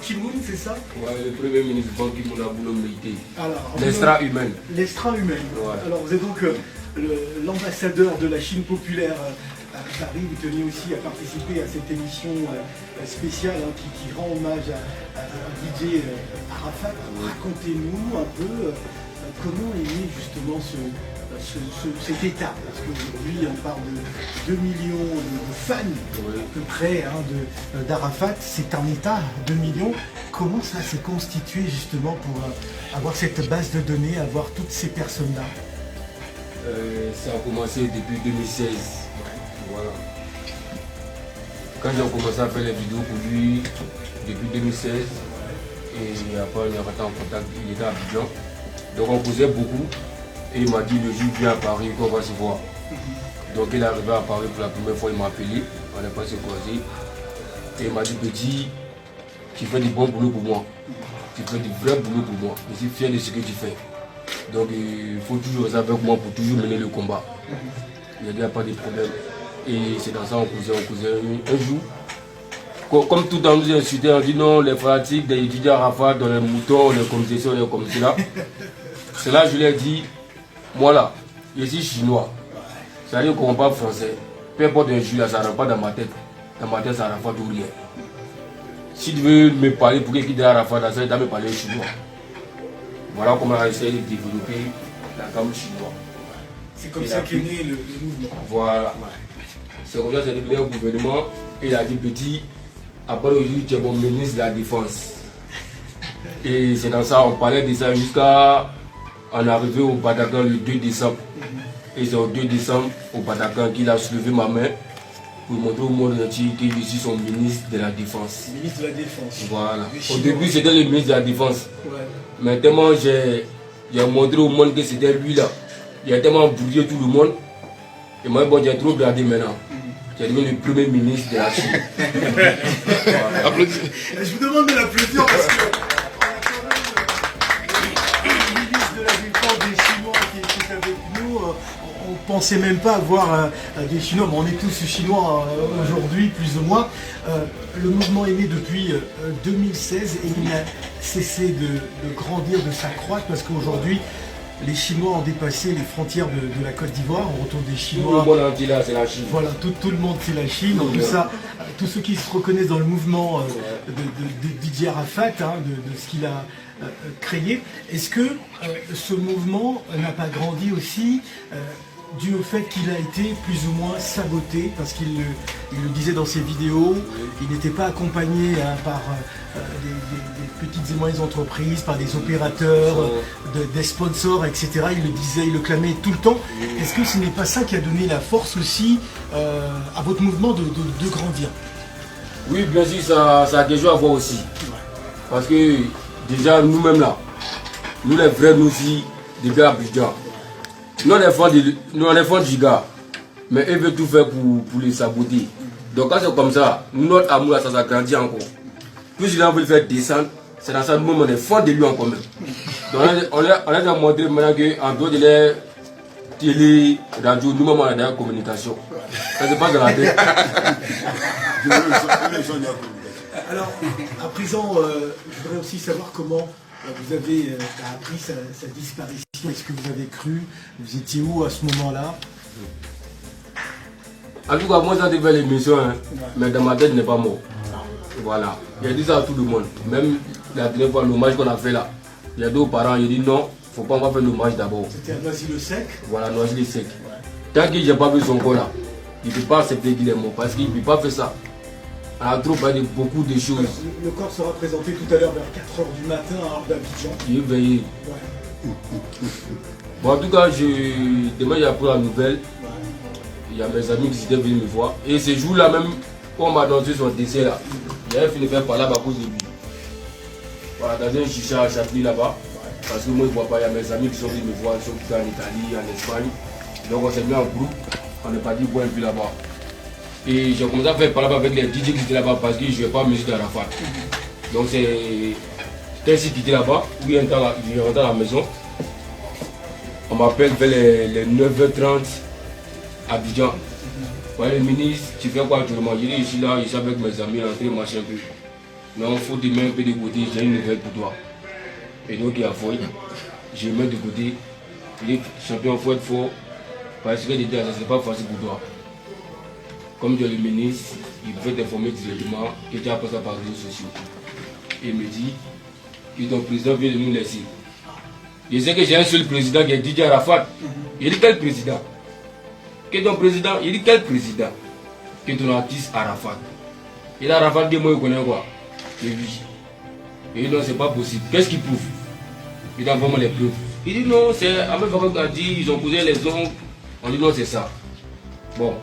Ki-moon, c'est ça? Ouais, le premier ministre Ban Ki-moon a voulu mériter. L'extra-humaine. L'extra-humaine. Ouais. Alors vous êtes donc l'ambassadeur de la Chine populaire à Paris. Vous teniez aussi à participer à cette émission spéciale qui rend hommage à Didier Arafat. Racontez-nous un peu comment est né justement cet état, parce qu'aujourd'hui on parle de 2 millions de fans à peu près d'Arafat, c'est un état, 2 millions. Comment ça s'est constitué justement pour avoir cette base de données, avoir toutes ces personnes-là? Ça a commencé depuis 2016. Voilà. Quand j'ai commencé à faire les vidéos pour lui depuis 2016, et après on est rentré en contact, il était à Abidjan. Donc on causait beaucoup. Et il m'a dit le jour viens à Paris qu'on va se voir. Donc il est arrivé à Paris pour la première fois, il m'a appelé, on n'est pas se croiser. Et il m'a dit petit, tu fais du bon boulot pour moi. Tu fais du vrai boulot pour moi. Je suis fier de ce que tu fais. Donc il faut toujours rester avec moi pour toujours mener le combat. Il n'y a pas de problème. Et c'est dans ça on causait un jour. Comme tout dans nous insultés, on dit non, les fanatiques, des étudiants Arafat, dans les moutons, les communications, les comme cela. C'est là que je lui ai dit, moi là, je suis chinois. C'est-à-dire qu'on ne parle pas français. Peu importe un jus là, ça ne rentre pas dans ma tête. Dans ma tête, ça ne rentre pas tout rien. Si tu veux me parler pour qu'il y ait Arafat, ça doit me parler chinois. Voilà comment on a essayé de développer la gamme chinoise. C'est comme ça qu'est né le mouvement. Voilà. C'est comme ça que c'est devenu un gouvernement. Il a dit petit, après aujourd'hui tu es mon ministre de la Défense. Et c'est dans ça, on parlait de ça jusqu'à en arriver au Bataclan le 2 décembre. Et c'est au 2 décembre au Bataclan qu'il a soulevé ma main pour montrer au monde entier que je suis son ministre de la Défense. Ministre de la Défense. Voilà. Au début c'était le ministre de la Défense. Ouais. Mais tellement j'ai montré au monde que c'était lui là. Il a tellement brouillé tout le monde. Et moi bon, j'ai trop regardé maintenant. J'ai devenu le premier ministre de la Chine. Voilà. Je vous demande de l'applaudir parce que le ministre de la Défense des Chinois qui est avec nous, on ne pensait même pas avoir des Chinois, mais on est tous Chinois aujourd'hui, plus ou moins. Le mouvement est né depuis 2016 et il n'a cessé de grandir, de s'accroître parce qu'aujourd'hui, les Chinois ont dépassé les frontières de la Côte d'Ivoire. On retrouve des Chinois. Tout le monde dit là, c'est la Chine. Voilà, tout le monde c'est la Chine. En tout ça, tous ceux qui se reconnaissent dans le mouvement de Didier Arafat, de ce qu'il a créé. Est-ce que ce mouvement n'a pas grandi aussi dû au fait qu'il a été plus ou moins saboté, parce qu'il le disait dans ses vidéos, il n'était pas accompagné par des petites et moyennes entreprises, par des opérateurs, des sponsors, etc. Il le disait, il le clamait tout le temps. Est-ce que ce n'est pas ça qui a donné la force aussi à votre mouvement de grandir? Oui, bien sûr, ça a quelque chose à voir aussi. Parce que déjà, nous-mêmes là, nous les vrais, nous aussi, depuis Abidjan, nous on est fond du gars, mais eux veulent tout faire pour les saboter. Donc quand c'est comme ça, notre amour là, ça s'agrandit encore. Plus il a envie de faire descendre, c'est dans ça que nous on est fond de lui encore même. Donc on a montré maintenant qu'en dehors de la télé, radio, nous-mêmes on a des communications. Ça se passe dans la tête. Alors, à présent, je voudrais aussi savoir comment vous avez appris sa disparition. Est-ce que vous avez cru? Vous étiez où à ce moment-là? En tout cas, moi j'ai fait l'émission, mais dans ma tête, il n'est pas mort. Voilà. J'ai dit ça à tout le monde. Même la dernière fois, l'hommage qu'on a fait là, il y a deux parents, ils ont dit non, il ne faut pas encore faire l'hommage d'abord. C'était à Noisy-le-Sec? Voilà, Noisy-le-Sec. Tant que je n'ai pas vu son corps là, il ne peut pas accepter qu'il est mort parce qu'il ne peut pas faire ça. On a trop parlé de beaucoup de choses. Le corps sera présenté tout à l'heure vers 4 h du matin à Heure d'Abidjan. Il est veillé. Ouais. Bon, en tout cas, demain j'ai appris la nouvelle. Il y a mes amis qui étaient venus me voir. Et ce jour-là même, quand on m'a annoncé son décès là, j'avais fini de faire parler à cause de lui. Voilà, dans un chicha à Châtelet là-bas. Parce que moi je ne vois pas, il y a mes amis qui sont venus me voir, ils sont en Italie, en Espagne. Donc on s'est mis en groupe, on est parti boire un peu là-bas. Et j'ai commencé à faire parler avec les DJ qui étaient là-bas parce que je ne jouais pas musique d'Arafat. Donc c'est ainsi qu'il était là-bas, où il est rentré à la maison. On m'appelle vers les 9h30 à Abidjan. Ouais, le ministre, tu fais quoi actuellement? Je dis, je suis là, je suis avec mes amis, rentré, machin peu. Non, il faut te mettre un peu de côté, j'ai une nouvelle pour toi. Et donc, il y a Foy, je mets de côté. Il est champion, il faut être fort. Parce que déjà, ce n'est pas facile pour toi. Comme tu es le ministre, il peut t'informer directement et tu as passé par les réseaux sociaux. Et il me dit que ton président vient de nous laisser. Je sais que j'ai un seul président qui est Didier Arafat. Il dit quel président? Que ton président? Il dit quel président? Que ton artiste Arafat. Et là, Arafat dit moi, il connaît quoi? Et lui. Il dit non, c'est pas possible. Qu'est-ce qu'il prouve? Il envoie moi les preuves. Il dit non, c'est Ahmed Farok a dit, ils ont posé les ongles. On dit non, c'est ça. Bon,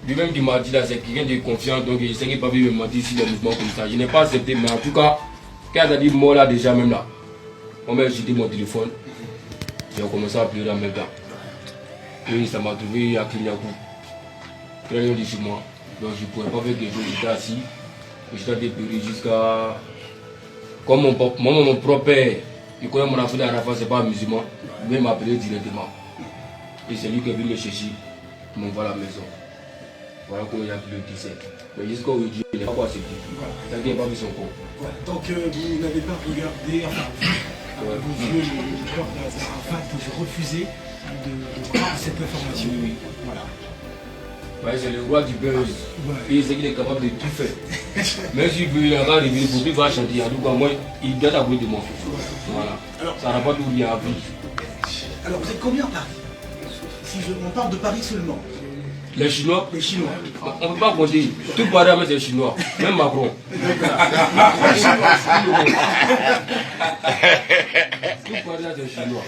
lui-même qui m'a dit là, c'est quelqu'un de confiant, donc il sait qu'il ne peut pas me mentir sur des mouvements comme ça. Je n'ai pas accepté, mais en tout cas, quand il a dit moi là, déjà même là, on m'a jeté mon téléphone. J'ai commencé à pleurer en même temps. Et ça m'a trouvé à Kinyakou. Très loin de chez moi. Donc je ne pouvais pas faire quelque chose, j'étais assis. J'étais dépuré jusqu'à. Comme mon propre père, il connaît mon affaire d'Arafat, ce n'est pas un musulman. Lui m'a appelé directement. Et c'est lui qui est venu me chercher, il m'envoie à la maison. Voilà comment il a pris le 17. Mais jusqu'à aujourd'hui, il n'a pas accepté. Il n'a pas vu son corps. Voilà. Donc vous n'avez pas regardé, enfin, vos yeux, le corps d'Arafat, vous refusez de voir cette information. Oui. Voilà. Ouais, c'est le roi du buzz. Ouais. Et il sait qu'il est capable de tout faire. Même s'il veut il va arriver pour lui, il va chanter. En tout cas, moi, il doit t'avouer de moi. Voilà. Alors, ça n'a pas tout bien à vie. Alors vous êtes combien à Paris? Si on parle de Paris seulement. Les Chinois? Les Chinois. On ne peut pas compter. Tout Paris, mais c'est Chinois. Même Macron. Tout Paris, c'est Chinois.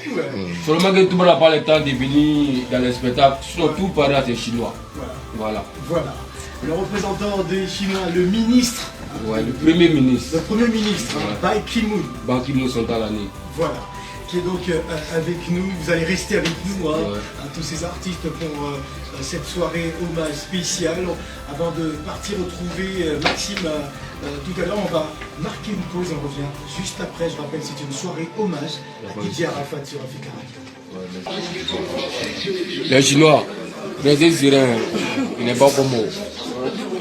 Seulement que tout le monde n'a pas le temps de venir dans les spectacles. Sinon, tout Paris, c'est Chinois. Voilà. Voilà. Le représentant des Chinois, le ministre. Ouais, le premier ministre. Le premier ministre, Ban Ki-moon. Ban Ki-moon sont à l'année. Voilà. Qui est donc avec nous. Vous allez rester avec nous, hein, tous ces artistes pour cette soirée hommage spéciale. Avant de partir retrouver Maxime tout à l'heure, on va marquer une pause et on revient juste après. Je rappelle, c'est une soirée hommage à Didier Arafat sur Africa Radio. Les Chinois, restez serein, il n'est pas comme moi.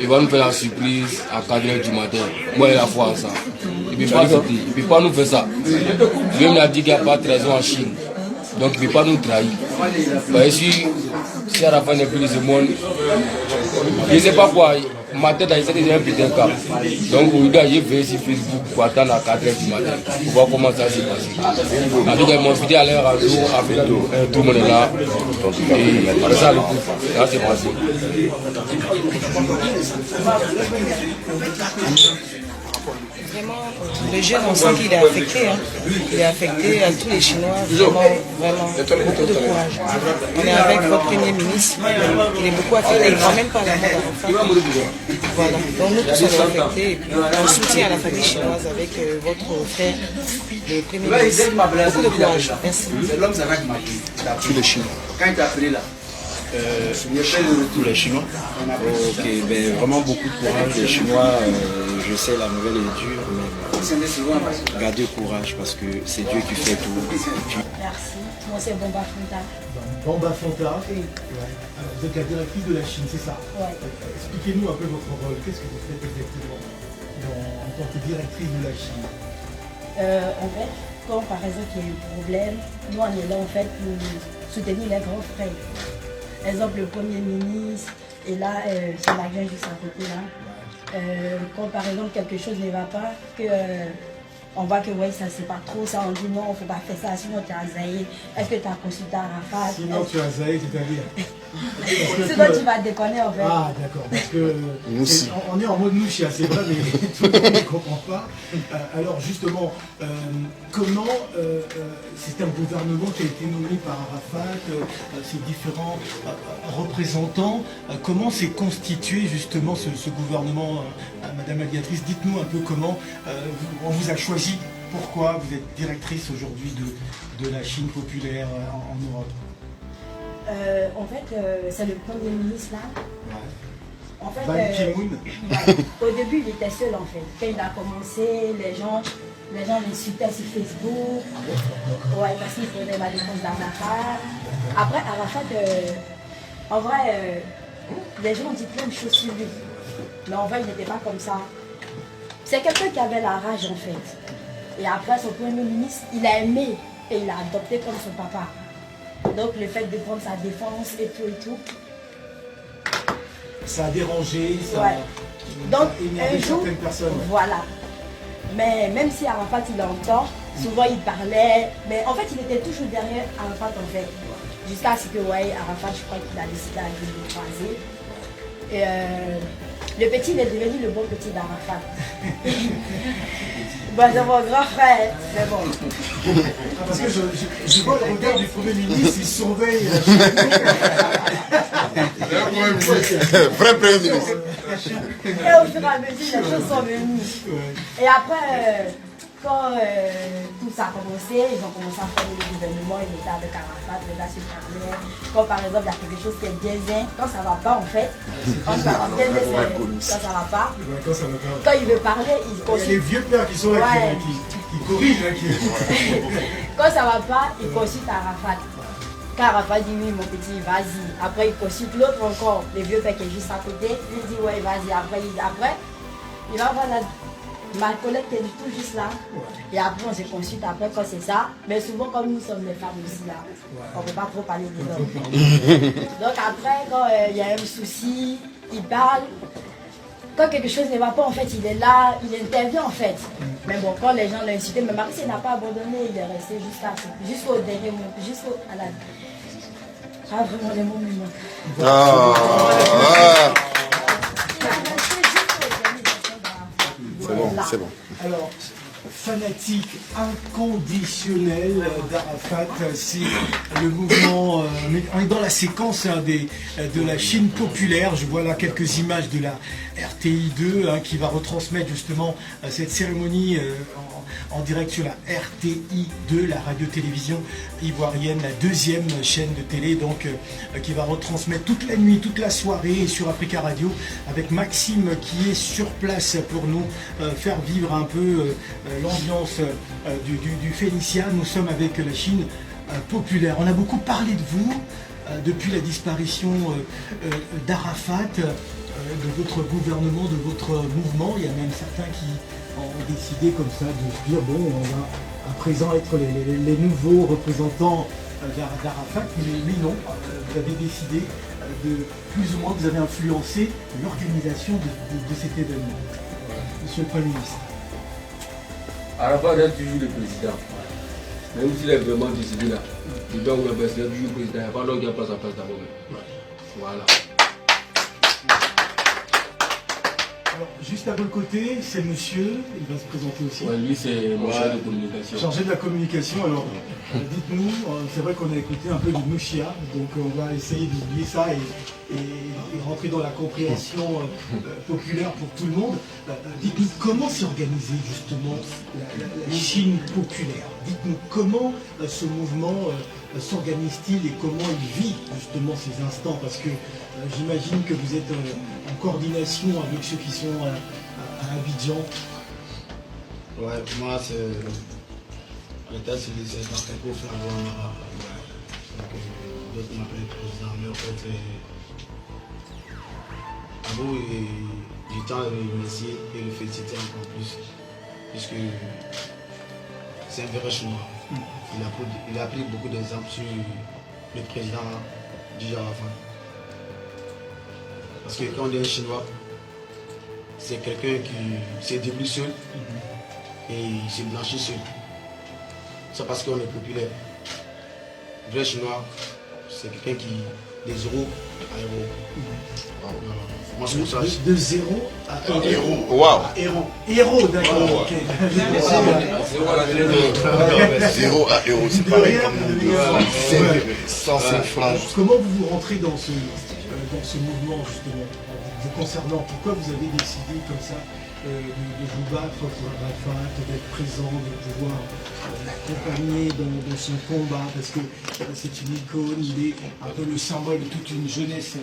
Il va nous faire la surprise à 4h du matin. Moi, il a foi en ça. Il ne peut pas accepter. Il ne peut pas nous faire ça. Lui, il a dit qu'il n'y a pas de trahison en Chine. Donc, il ne peut pas nous trahir. Bah, si Arafat n'est plus de ce monde, je ne sais pas quoi. Ma tête a essayé de faire un petit cap. Donc, aujourd'hui, j'ai fait sur Facebook pour attendre à 4h du matin. Pour voir comment ça s'est passé. En tout cas, mon fidèle à l'air à jour, avec tout le monde est là. Et après ça, le coup, là, c'est passé. Vraiment, le jeune, on sent qu'il est affecté. Hein. Il est affecté à tous les Chinois. Vraiment, beaucoup de courage. On est avec votre premier ministre. Il est beaucoup affecté. Il ne prend même pas la mort. Voilà. Donc nous tous sommes affectés. Et puis, on soutient la famille chinoise avec votre frère, le premier ministre. Beaucoup de courage. Merci. Tous les Chinois. Quand il t'a appelé là, tous les Chinois. Ok, ben, vraiment beaucoup de courage. Les Chinois, je sais la nouvelle est dure, mais gardez courage parce que c'est Dieu qui fait tout. Merci. Moi c'est Bomba Fonta. Bomba Fonta. Oui. Ouais. Vous êtes la directrice de la Chine, c'est ça? Oui. Expliquez-nous un peu votre rôle. Qu'est-ce que vous faites exactement en tant que directrice de la Chine? En fait, quand par exemple il y a un problème, nous on est là en fait pour soutenir les grands frères. Exemple, le Premier ministre, et là, c'est la gueule juste à côté là. Quand par exemple quelque chose ne va pas, on voit que ouais, ça c'est pas trop ça, on dit non, il ne faut pas faire ça, sinon tu as zaïé. Est-ce que tu as consulté Arafat? Sinon tu as zaïé, c'est-à-dire sinon tu vas déconner en fait. Ah d'accord, parce que on est en mode mouchia, c'est vrai, mais tout le monde ne comprend pas. Alors justement, comment c'est un gouvernement qui a été nommé par Arafat, ces différents représentants, comment s'est constitué justement ce gouvernement, Madame la directrice, dites-nous un peu comment on vous a choisi, pourquoi vous êtes directrice aujourd'hui de la Chine populaire en Europe. En fait, c'est le Premier ministre là. Ouais. En fait, Ban Ki-moon. Au début, il était seul en fait. Quand il a commencé, les gens l'insultaient sur Facebook. Ouais, parce qu'il prenait la défense d'Arafat. Après, Arafat, en vrai, les gens ont dit plein de choses sur lui. Mais en vrai, il n'était pas comme ça. c'est quelqu'un qui avait la rage en fait. Et après son premier ministre, il a aimé et il a adopté comme son papa. Donc le fait de prendre sa défense et tout. Ça a dérangé, ça Ouais. Donc a énervé un jour, certaines personnes. voilà. Mais même si Arafat il entend, souvent il parlait, mais en fait il était toujours derrière Arafat en fait. Jusqu'à ce que Arafat, je crois qu'il a décidé à le croiser. Et le petit il est devenu le bon petit d'Arafat. Bon, c'est mon grand frère, mais bon. Parce que je vois le regard du Premier ministre, il surveille. Vrai Premier ministre. Et au fur et à mesure, les choses sont venues. Et après, quand tout ça a commencé, ils ont commencé à faire le gouvernement, ils étaient avec Arafat, les gars se parlaient. Quand par exemple, il y a quelque chose qui est biaisé, quand ça ne va pas en fait, quand ça va pas, quand il veut parler, il Il y a consulte. les vieux pères qui sont là, Ouais. qui corrigent. Hein, Quand ça va pas, il consulte Arafat. Quand Arafat dit oui, mon petit, vas-y. Après, il consulte l'autre encore, le vieux père qui est juste à côté. Il dit ouais, vas-y. Après, il va voir ma collègue qui est tout juste là. Et après, on se consulte après quand c'est ça. Mais souvent, comme nous sommes les femmes aussi là, on ne peut pas trop parler des hommes. Donc après, quand il y a un souci, il parle. Quand quelque chose ne va pas, en fait, il est là, il intervient en fait. Mais bon, quand les gens l'ont insulté, mais Marie, il n'a pas abandonné, il est resté jusqu'au dernier moment, jusqu'à la... Ah, vraiment, les mots me manquent. C'est bon, c'est bon. Alors, fanatique inconditionnel d'Arafat, c'est le mouvement, on est dans la séquence de la Chine populaire. Je vois là quelques images de la RTI2 qui va retransmettre justement cette cérémonie en direct sur la RTI2, la radio-télévision ivoirienne, la deuxième chaîne de télé, donc qui va retransmettre toute la nuit, toute la soirée sur Africa Radio, avec Maxime qui est sur place pour nous faire vivre un peu l'ambiance du Félicia. Nous sommes avec la Chine populaire. On a beaucoup parlé de vous depuis la disparition d'Arafat, de votre gouvernement, de votre mouvement. Il y a même certains qui ont décidé comme ça de se dire bon, on va à présent être les nouveaux représentants d'Arafat, mais lui non, vous avez décidé de plus ou moins, vous avez influencé l'organisation de cet événement. Monsieur le Premier ministre. Arafat est toujours le président. Même s'il est vraiment décidé là, il doit le président, toujours le président. Il n'y a pas l'homme qui a pas sa place d'abord. Voilà. Alors, juste à votre côté, c'est monsieur, il va se présenter aussi. Ouais, lui, c'est mon chargé de communication. Chargé de la communication, alors dites-nous, c'est vrai qu'on a écouté un peu du Mouchia, donc on va essayer d'oublier ça et rentrer dans la compréhension populaire pour tout le monde. Dites-nous comment s'est organisée justement la Chine populaire. Dites-nous comment ce mouvement s'organise-t-il et comment il vit justement ces instants, parce que j'imagine que vous êtes en coordination avec ceux qui sont à Abidjan. Ouais, pour moi, c'est l'état civilisé dans quelques faire voir. D'autres m'appellent président, mais en fait, à vous, du temps de le remercier et le féliciter encore plus, puisque c'est un vrai chinois. Il a pris beaucoup d'exemples sur le président du Arafat. Parce que quand on est un chinois, c'est quelqu'un qui s'est débrouillé seul et il s'est blanchi seul. C'est parce qu'on est populaire. Le vrai chinois, c'est quelqu'un qui, des zéros à héros. Moi, c'est pour ça. De zéro à Héros. Waouh. héros. Héros, d'accord. Wow. Ok. Zéro à héros, c'est pareil comme nous. Ouais. 105 francs. Comment vous rentrez dans ce mouvement justement, vous concernant? Pourquoi vous avez décidé comme ça de vous battre pour Arafat, d'être présent, de pouvoir l'accompagner dans son combat, parce que c'est une icône, il est un peu le symbole de toute une jeunesse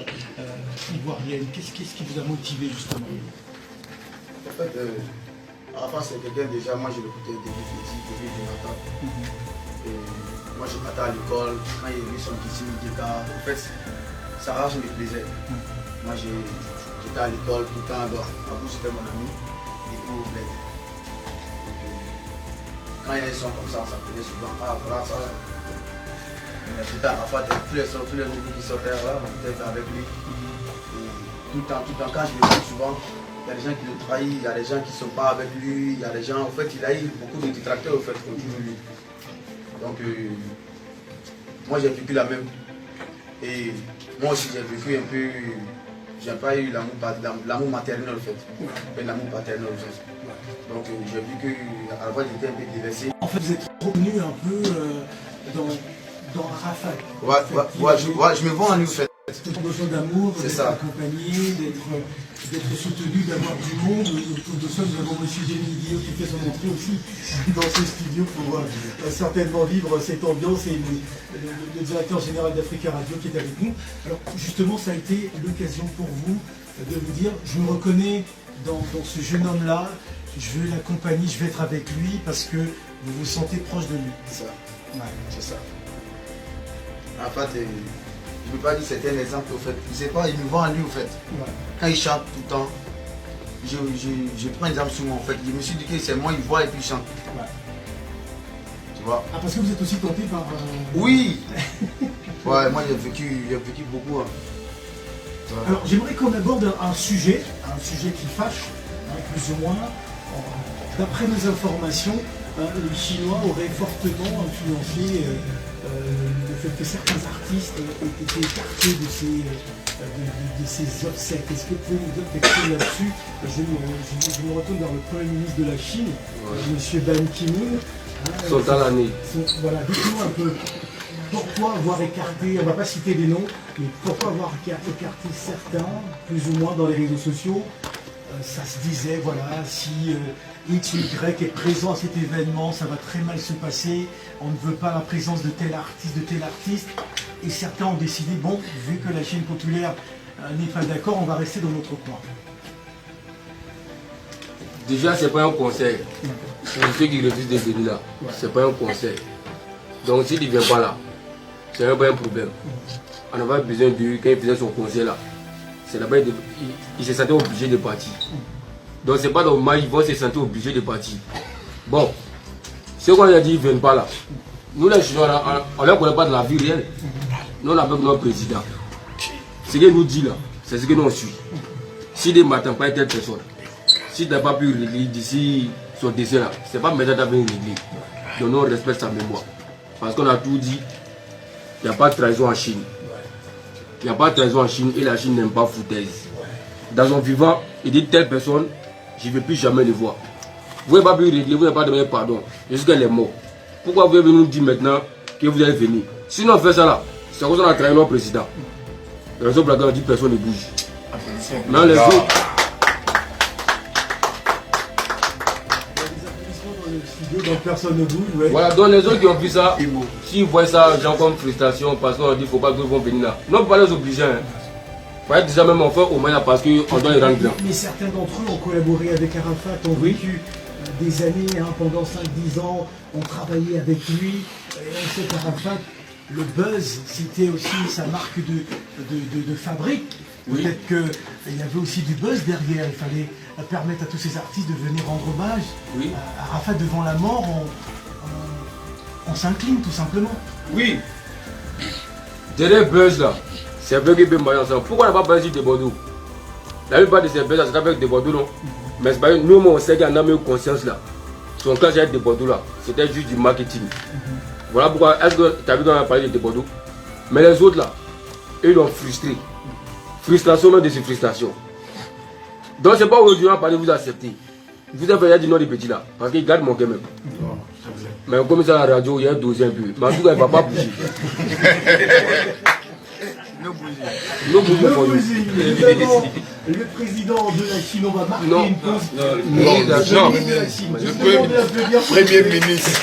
ivoirienne. Qu'est-ce qui vous a motivé justement? En fait, Arafat, c'est quelqu'un déjà, moi je l'écoutais depuis petit, depuis Jonathan. Et moi je partais à l'école, quand il y avait son petit guitare, en fait, sa rage me plaisait. Moi j'étais à l'école tout le temps, avant c'était mon ami. et au bled. Quand il y a des sons comme ça, on s'appelait souvent, ah voilà ça. Mais c'était Arafat, tous les nouveaux qui sortaient là, on était avec lui. Et tout le temps, quand je le vois souvent, il y a des gens qui le trahissent, il y a des gens qui ne sont pas avec lui, il y a des gens, en fait, il a eu beaucoup de détracteurs au fait, autour de lui. Donc, moi j'ai vécu la même. Et moi aussi j'ai vécu un peu, j'ai pas eu l'amour maternel en fait, mais l'amour paternel aussi. Donc j'ai vu qu'Arafat était un peu déversé. En fait, vous êtes revenu un peu dans Arafat. Ouais, je me vois en lui en fait. C'était besoin d'amour, d'être accompagné, d'être soutenu, d'avoir du monde. Autour de ça, nous avons M. Jenny Guillaume qui fait son entrée aussi dans ce studio pour certainement vivre cette ambiance, et le directeur général d'Africa Radio qui est avec nous. Alors justement, ça a été l'occasion pour vous de vous dire, je me reconnais dans ce jeune homme-là, je veux l'accompagner, je vais être avec lui parce que vous vous sentez proche de lui. C'est ça. Ouais, c'est ça. En fait, je ne peux pas dire que c'était un exemple au fait. Je sais pas, il me voit en lui au fait. Ouais. Quand il chante tout le temps, je prends un exemple sur moi en fait. Je me suis dit que c'est moi, il voit et puis il chante. Ouais. Tu vois. Ah, parce que vous êtes aussi tenté par... Oui. Ouais, moi j'ai vécu beaucoup. Hein. Ouais. Alors j'aimerais qu'on aborde un sujet qui fâche, plus ou moins. D'après mes informations, les Chinois auraient fortement influencé le fait que certains artistes aient été écartés de ces obsèques. Est-ce que vous pouvez nous dire quelque chose là-dessus? Je me retourne vers le Premier ministre de la Chine, M. Ban Ki-moon. Sont à l'année. Voilà, dites-nous un peu. Pourquoi avoir écarté, on ne va pas citer des noms, mais pourquoi avoir écarté certains, plus ou moins dans les réseaux sociaux? Ça se disait, voilà, si X ou Y est présent à cet événement, ça va très mal se passer, on ne veut pas la présence de tel artiste, et certains ont décidé, bon, vu que la Chine populaire n'est pas d'accord, on va rester dans notre coin. Déjà, c'est pas un conseil. Pour ceux qui refusent de venir là, c'est pas un conseil. Donc s'il ne vient pas là, c'est un problème. On n'a pas besoin de lui quand il faisait son conseil là. C'est là-bas, il se sentait obligé de partir. Donc c'est pas normal, ils vont se sentir obligés de partir. Bon, ce qu'on a dit, ils ne viennent pas là. Nous les Chinois, on ne leur connaît pas de la vie réelle. Nous on a avec notre président. Ce qu'il nous dit là, c'est ce que nous on suit. S'il ne m'attend pas telle personne, s'il n'a pas pu régler d'ici son décès là, c'est pas maintenant qu'il va régler. Donc nous on respecte sa mémoire. Parce qu'on a tout dit, il n'y a pas de trahison en Chine. Il n'y a pas de trahison en Chine et la Chine n'aime pas foutaise. Dans son vivant, il dit telle personne, je ne vais plus jamais le voir. Vous n'avez pas pu régler, vous n'avez pas demandé pardon, jusqu'à qu'elle est morte. Pourquoi vous venez nous dire maintenant que vous allez venir? Sinon on fait ça là, c'est comme ça qu'on a trahi notre président. La raison pour laquelle on dit personne ne bouge. Mais les autres... Donc personne ne bouge, ouais. Voilà, donc les autres qui ont vu ça, s'ils voient ça, genre comme frustration, parce qu'on a dit qu'il ne faut pas qu'ils vont venir là. Non, pas les obliger. Hein. Faut être déjà même en fait au moins parce qu'on doit les rendre grand. Mais certains d'entre eux ont collaboré avec Arafat, ont vécu des années, pendant 5-10 ans, ont travaillé avec lui. Et on sait qu'Arafat, le buzz, c'était aussi sa marque de fabrique. Oui. Peut-être qu'il y avait aussi du buzz derrière, il fallait permettre à tous ces artistes de venir rendre hommage. Oui. Arafat, devant la mort, on s'incline tout simplement. Oui. Derrière buzz là, c'est vrai que bien ensemble. Pourquoi on n'a pas basé de Bordeaux? La plupart de ces buzz là, c'est avec des Bordeaux non. Mais c'est pas nous, on sait qu'il y en a même conscience là. Son cas j'ai de Bordeaux là, c'était juste du marketing. Voilà pourquoi, est-ce que tu as vu qu'on a parlé de Bordeaux? Mais les autres là, eux ils l'ont frustré. Frustration même de ces frustrations. Donc c'est pas aujourd'hui on va parler vous accepter. Vous avez dit non les petits là, parce qu'ils gardent mon game même. Mais comme ça à la radio, il y a un dosier un peu. Mais en tout cas il ne va pas bouger. Le président de la Chine, on va marquer une pause. Non. Premier ministre.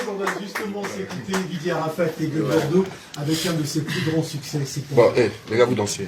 On va justement s'écouter Didier Arafat et de Bordeaux avec un de ses plus grands succès. Bon, les gars, vous dansez.